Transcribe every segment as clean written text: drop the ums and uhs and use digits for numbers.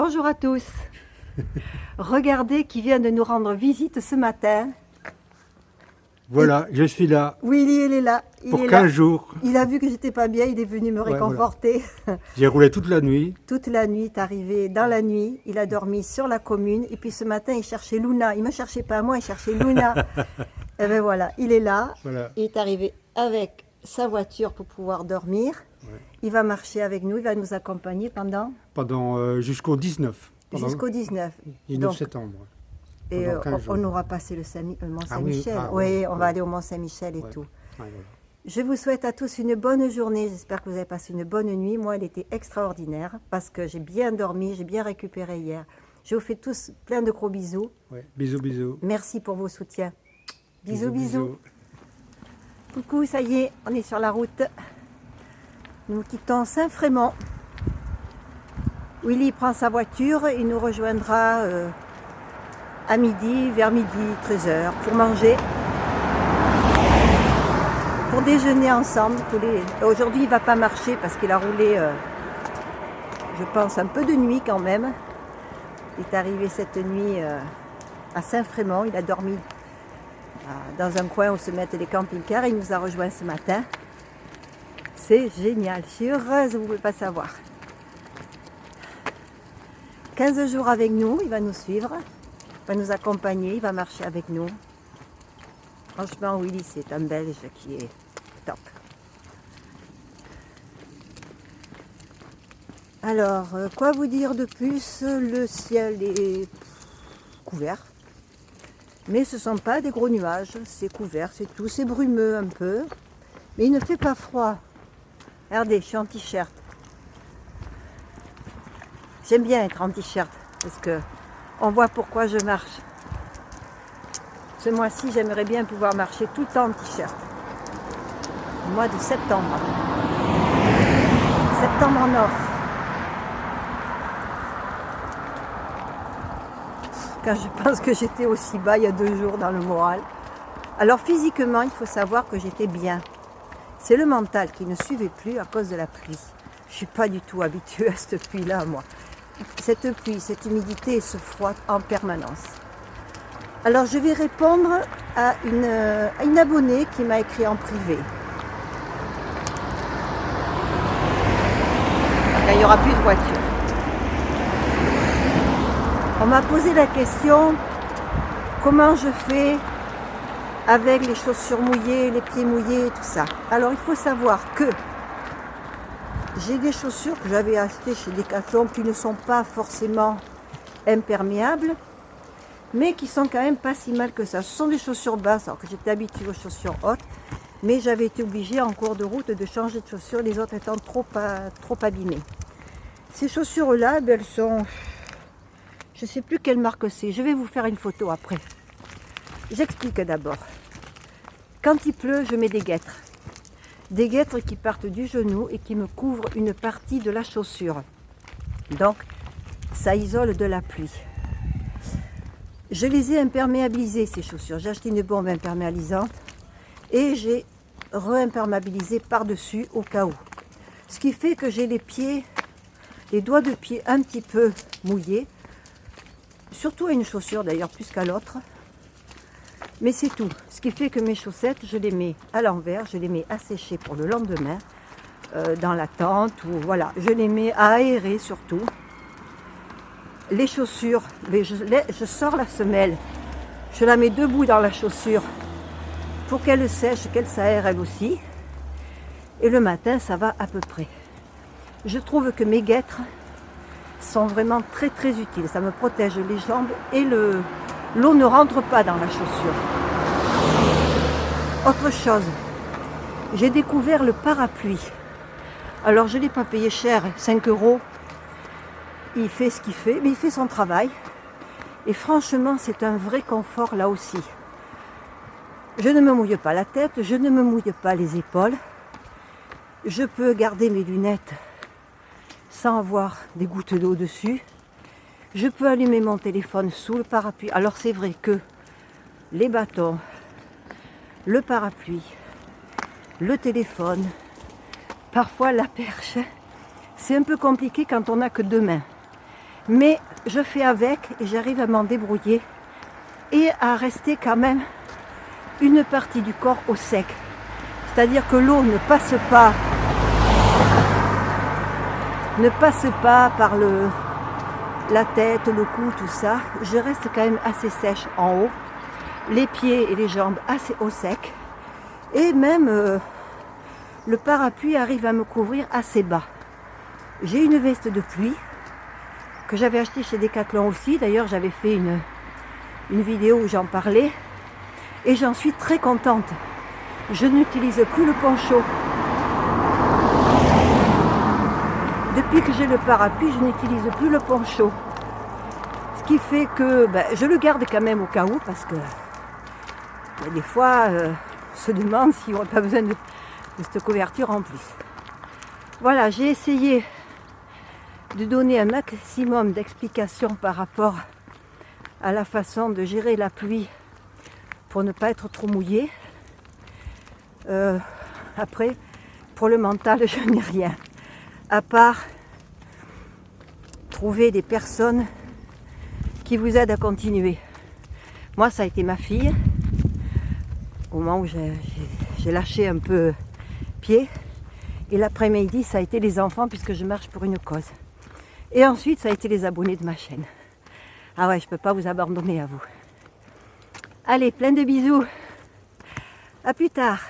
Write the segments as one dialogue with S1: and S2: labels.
S1: Bonjour à tous. Regardez qui vient de nous rendre visite ce matin.
S2: Voilà, je suis là
S1: Willy, il est là.
S2: pour 15 jours.
S1: Il a vu que j'étais pas bien, il est venu me réconforter.
S2: Voilà. J'ai roulé toute la nuit.
S1: Toute la nuit, il est arrivé dans la nuit. Il a dormi sur la commune. Et puis ce matin, il cherchait Luna. Il ne me cherchait pas moi, il cherchait Luna. Et bien voilà, il est là.
S2: Voilà.
S1: Il est arrivé avec sa voiture pour pouvoir dormir.
S2: Ouais.
S1: Il va marcher avec nous, il va nous accompagner pendant
S2: Jusqu'au 19.
S1: Jusqu'au 19.
S2: 19 septembre.
S1: Et on aura passé le Mont Saint-Michel. Oui, on va aller au Mont Saint-Michel et tout.
S2: Voilà.
S1: Je vous souhaite à tous une bonne journée. J'espère que vous avez passé une bonne nuit. Moi, elle était extraordinaire parce que j'ai bien dormi, j'ai bien récupéré hier. Je vous fais tous plein de gros bisous.
S2: Ouais. Bisous, bisous.
S1: Merci pour vos soutiens. Bisous, bisous. Coucou, ça y est, on est sur la route. Nous quittons Saint-Frémont. Willy prend sa voiture, il nous rejoindra à midi, vers midi, 13h, pour manger, pour déjeuner ensemble. Aujourd'hui, il ne va pas marcher parce qu'il a roulé, je pense, un peu de nuit quand même. Il est arrivé cette nuit à Saint-Frémont, il a dormi dans un coin où se mettent les camping-cars et il nous a rejoints ce matin. C'est génial, je suis heureuse, vous ne pouvez pas savoir. 15 jours avec nous, il va nous suivre, il va nous accompagner, il va marcher avec nous. Franchement, Willy, c'est un Belge qui est top. Alors, quoi vous dire de plus? Le ciel est couvert, mais ce ne sont pas des gros nuages, c'est couvert, c'est tout, c'est brumeux un peu, mais il ne fait pas froid. Regardez, je suis en t-shirt. J'aime bien être en t-shirt parce que on voit pourquoi je marche. Ce mois-ci, j'aimerais bien pouvoir marcher tout le temps en t-shirt. Le mois de septembre. Septembre en or. Quand je pense que j'étais aussi bas il y a 2 jours dans le moral. Alors physiquement, il faut savoir que j'étais bien. C'est le mental qui ne suivait plus à cause de la pluie. Je ne suis pas du tout habituée à cette pluie-là, moi. Cette pluie, cette humidité et ce froid en permanence. Alors je vais répondre à une abonnée qui m'a écrit en privé. Quand il n'y aura plus de voiture. On m'a posé la question, comment je fais avec les chaussures mouillées, les pieds mouillés et tout ça. Alors il faut savoir que j'ai des chaussures que j'avais achetées chez Decathlon qui ne sont pas forcément imperméables, mais qui sont quand même pas si mal que ça. Ce sont des chaussures basses, alors que j'étais habituée aux chaussures hautes, mais j'avais été obligée en cours de route de changer de chaussures, les autres étant trop abîmées. Ces chaussures-là, elles sont... Je ne sais plus quelle marque c'est, je vais vous faire une photo après. J'explique d'abord. Quand il pleut, je mets des guêtres. Des guêtres qui partent du genou et qui me couvrent une partie de la chaussure. Donc, ça isole de la pluie. Je les ai imperméabilisées, ces chaussures. J'ai acheté une bombe imperméabilisante et j'ai re-imperméabilisé par-dessus au cas où. Ce qui fait que j'ai les doigts de pied un petit peu mouillés. Surtout à une chaussure d'ailleurs, plus qu'à l'autre. Mais c'est tout. Ce qui fait que mes chaussettes, je les mets à l'envers, je les mets à sécher pour le lendemain, dans la tente, ou voilà, je les mets à aérer surtout. Les chaussures, je sors la semelle, je la mets debout dans la chaussure pour qu'elle sèche, qu'elle s'aère elle aussi. Et le matin, ça va à peu près. Je trouve que mes guêtres sont vraiment très très utiles. Ça me protège les jambes et l'eau ne rentre pas dans la chaussure. Autre chose, j'ai découvert le parapluie. Alors je ne l'ai pas payé cher, 5 €. Il fait ce qu'il fait, mais il fait son travail. Et franchement, c'est un vrai confort là aussi. Je ne me mouille pas la tête, je ne me mouille pas les épaules. Je peux garder mes lunettes sans avoir des gouttes d'eau dessus. Je peux allumer mon téléphone sous le parapluie. Alors c'est vrai que les bâtons, le parapluie, le téléphone, parfois la perche, c'est un peu compliqué quand on n'a que 2 mains. Mais je fais avec et j'arrive à m'en débrouiller et à rester quand même une partie du corps au sec. C'est-à-dire que l'eau ne passe pas par la tête, le cou, tout ça. Je reste quand même assez sèche en haut, les pieds et les jambes assez au sec. Et même le parapluie arrive à me couvrir assez bas. J'ai une veste de pluie que j'avais achetée chez Decathlon aussi. D'ailleurs, j'avais fait une vidéo où j'en parlais. Et j'en suis très contente. Je n'utilise plus le poncho. Depuis que j'ai le parapluie, je n'utilise plus le poncho. Ce qui fait que je le garde quand même au cas où, parce que des fois, on se demande si on n'a pas besoin de cette couverture en plus. Voilà, j'ai essayé de donner un maximum d'explications par rapport à la façon de gérer la pluie pour ne pas être trop mouillé. Après, pour le mental, je n'ai rien. À part trouver des personnes qui vous aident à continuer. Moi, ça a été ma fille. Au moment où j'ai lâché un peu pied. Et l'après-midi, ça a été les enfants puisque je marche pour une cause. Et ensuite, ça a été les abonnés de ma chaîne. Ah ouais, je ne peux pas vous abandonner à vous. Allez, plein de bisous. À plus tard.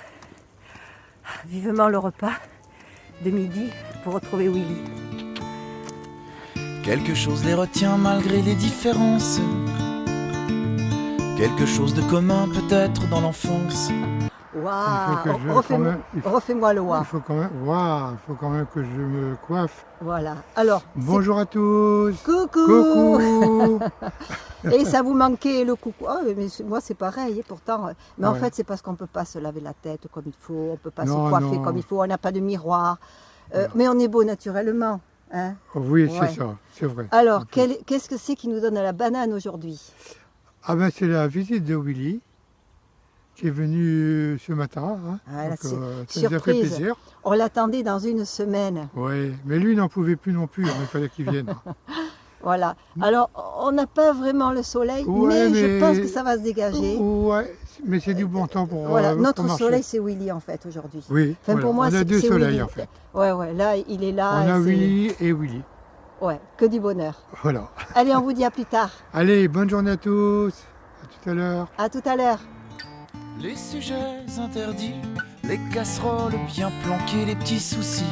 S1: Vivement le repas de midi pour retrouver Willy.
S3: Quelque chose les retient malgré les différences. Quelque chose de commun peut-être dans l'enfance.
S1: Waouh, refais-moi le waouh.
S2: Il faut quand même que je me coiffe.
S1: Voilà. Alors.
S2: Bonjour à tous.
S1: Coucou. Et ça vous manquait le coucou. Oh, mais moi c'est pareil, pourtant. Mais en fait c'est parce qu'on ne peut pas se laver la tête comme il faut, on ne peut pas se coiffer comme il faut, on n'a pas de miroir. Mais on est beau naturellement. Hein.
S2: Oui, c'est ça, c'est vrai.
S1: Alors, qu'est-ce que c'est qui nous donne la banane aujourd'hui?
S2: Ah ben c'est la visite de Willy qui est venu ce matin. Hein.
S1: Ah,
S2: donc, ça
S1: surprise.
S2: nous a fait plaisir.
S1: On l'attendait dans une semaine.
S2: Oui, mais lui n'en pouvait plus non plus, il fallait qu'il vienne.
S1: Voilà. Alors, on n'a pas vraiment le soleil, mais je pense que ça va se dégager.
S2: Ouais, mais c'est du bon temps pour
S1: Voilà, notre
S2: pour
S1: soleil, c'est Willy en fait aujourd'hui.
S2: Oui,
S1: enfin,
S2: voilà.
S1: Pour moi,
S2: on a deux soleils
S1: Willy.
S2: en fait.
S1: Ouais, là, il est là.
S2: On a Willy et Willy.
S1: Ouais, que du bonheur.
S2: Voilà.
S1: Allez, on vous dit à plus tard.
S2: Allez, bonne journée à tous. À tout à l'heure.
S1: À tout à l'heure.
S3: Les sujets interdits, les casseroles bien planquées, les petits soucis,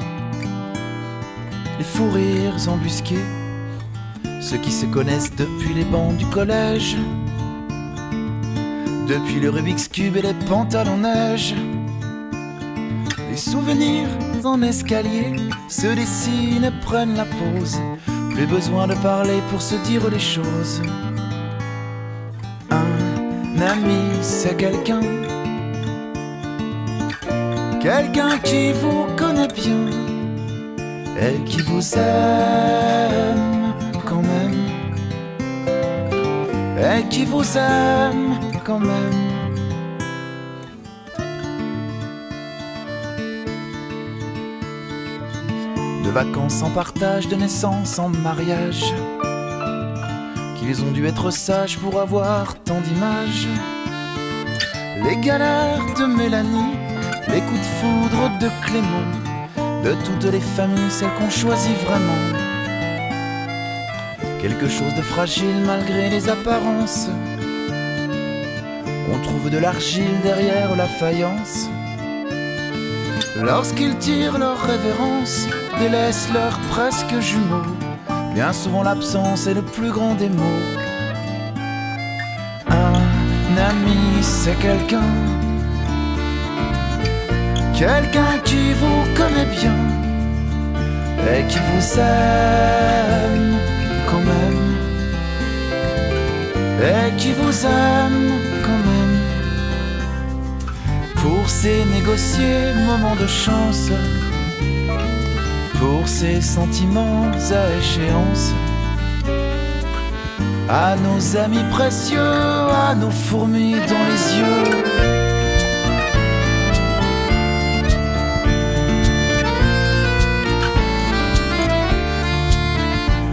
S3: les fous rires embusqués, ceux qui se connaissent depuis les bancs du collège, depuis le Rubik's Cube et les pantalons neige. Les souvenirs en escalier se dessinent et prennent la pause. Plus besoin de parler pour se dire les choses. Un ami, c'est quelqu'un qui vous connaît bien et qui vous aime quand même, et qui vous aime quand même. De vacances en partage, de naissance en mariage, qu'ils ont dû être sages pour avoir tant d'images. Les galères de Mélanie, les coups de foudre de Clément, de toutes les familles, celles qu'on choisit vraiment. Quelque chose de fragile malgré les apparences. On trouve de l'argile derrière la faïence. Lorsqu'ils tirent leur révérence, délaissent leurs presque jumeaux. Bien souvent l'absence est le plus grand des mots. Un ami, c'est quelqu'un qui vous connaît bien et qui vous aime quand même, et qui vous aime quand même. Pour ces négociés moments de chance, pour ces sentiments à échéance, à nos amis précieux, à nos fourmis dans les yeux.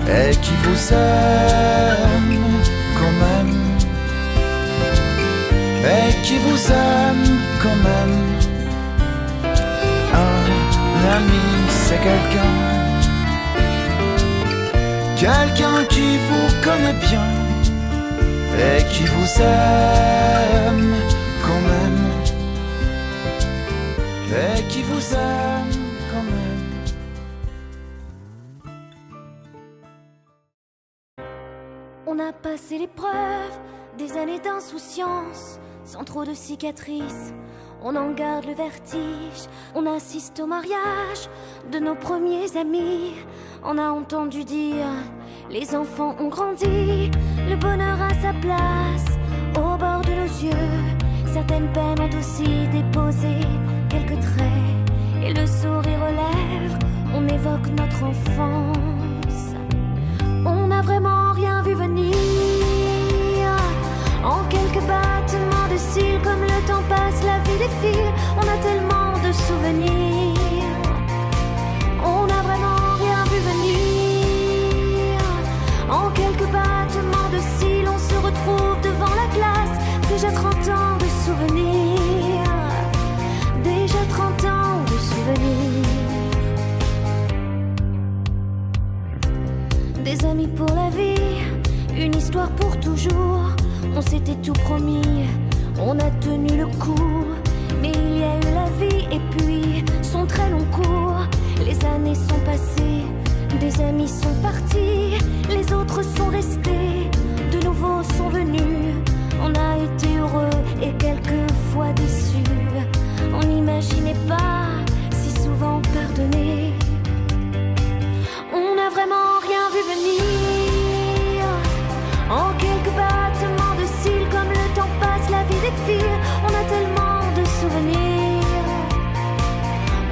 S3: et qui vous aime quand même, et qui vous aime quand même. Un ami, c'est quelqu'un qui vous connaît bien et qui vous aime quand même, et qui vous aime quand même.
S4: On a passé l'épreuve des années d'insouciance, sans trop de cicatrices. On en garde le vertige. On assiste au mariage de nos premiers amis. On a entendu dire, les enfants ont grandi, le bonheur a sa place au bord de nos yeux. Certaines peines ont aussi déposé quelques traits, et le sourire aux lèvres, on évoque notre enfance. On n'a vraiment rien vu venir. En quelques battements de cils, comme le temps passe, la vie défile. On a tellement de souvenirs. On n'a vraiment rien vu venir. En quelques battements de cils, on se retrouve devant la glace. Déjà 30 ans de souvenirs. Déjà 30 ans de souvenirs. Des amis pour la vie, une histoire pour toujours. On s'était tout promis, on a tenu le coup. Mais il y a eu la vie et puis son très long cours. Les années sont passées, des amis sont partis, les autres sont restés, de nouveaux sont venus. On a été heureux et quelquefois déçus. On n'imaginait pas si souvent pardonner. On n'a vraiment rien vu venir. En quelques battements de cils, comme le temps passe, la vie défile. On a tellement de souvenirs.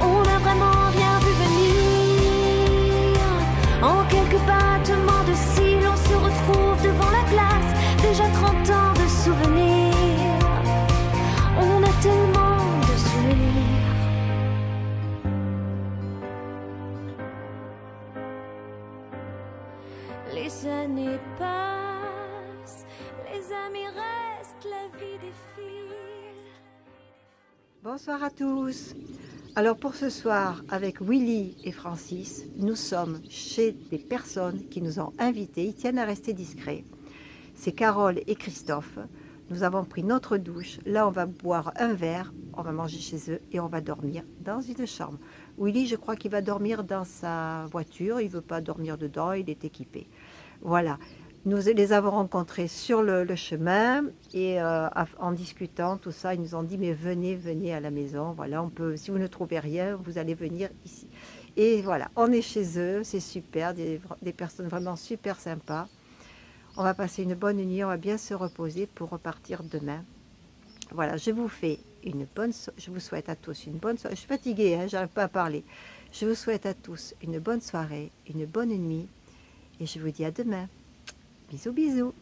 S4: On n'a vraiment rien vu venir. En quelques battements de cils, on se retrouve devant la glace. Déjà 30 ans de souvenirs. On a tellement de souvenirs. Les années passent, les amis restent, la vie défile.
S1: Bonsoir à tous. Alors pour ce soir, avec Willy et Francis, nous sommes chez des personnes qui nous ont invités. Ils tiennent à rester discrets. C'est Carole et Christophe. Nous avons pris notre douche. Là, on va boire un verre, on va manger chez eux et on va dormir dans une chambre. Willy, je crois qu'il va dormir dans sa voiture. Il ne veut pas dormir dedans, il est équipé. Voilà. Nous les avons rencontrés sur le chemin et en discutant, tout ça, ils nous ont dit, mais venez à la maison. Voilà, on peut, si vous ne trouvez rien, vous allez venir ici. Et voilà, on est chez eux, c'est super, des personnes vraiment super sympas. On va passer une bonne nuit, on va bien se reposer pour repartir demain. Voilà, je vous souhaite à tous une bonne soirée. Je suis fatiguée, hein, j'arrive pas à parler. Je vous souhaite à tous une bonne soirée, une bonne nuit et je vous dis à demain. Bisous, bisous.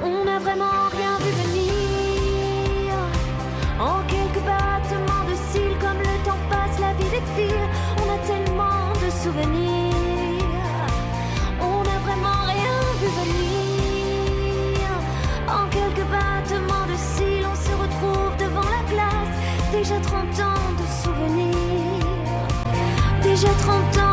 S4: On n'a vraiment rien vu venir. En quelques battements de cils, comme le temps passe, la vie défile. On a tellement de souvenirs. On n'a vraiment rien vu venir. En quelques battements de cils, on se retrouve devant la glace. Déjà 30 ans de souvenirs. Déjà 30 ans.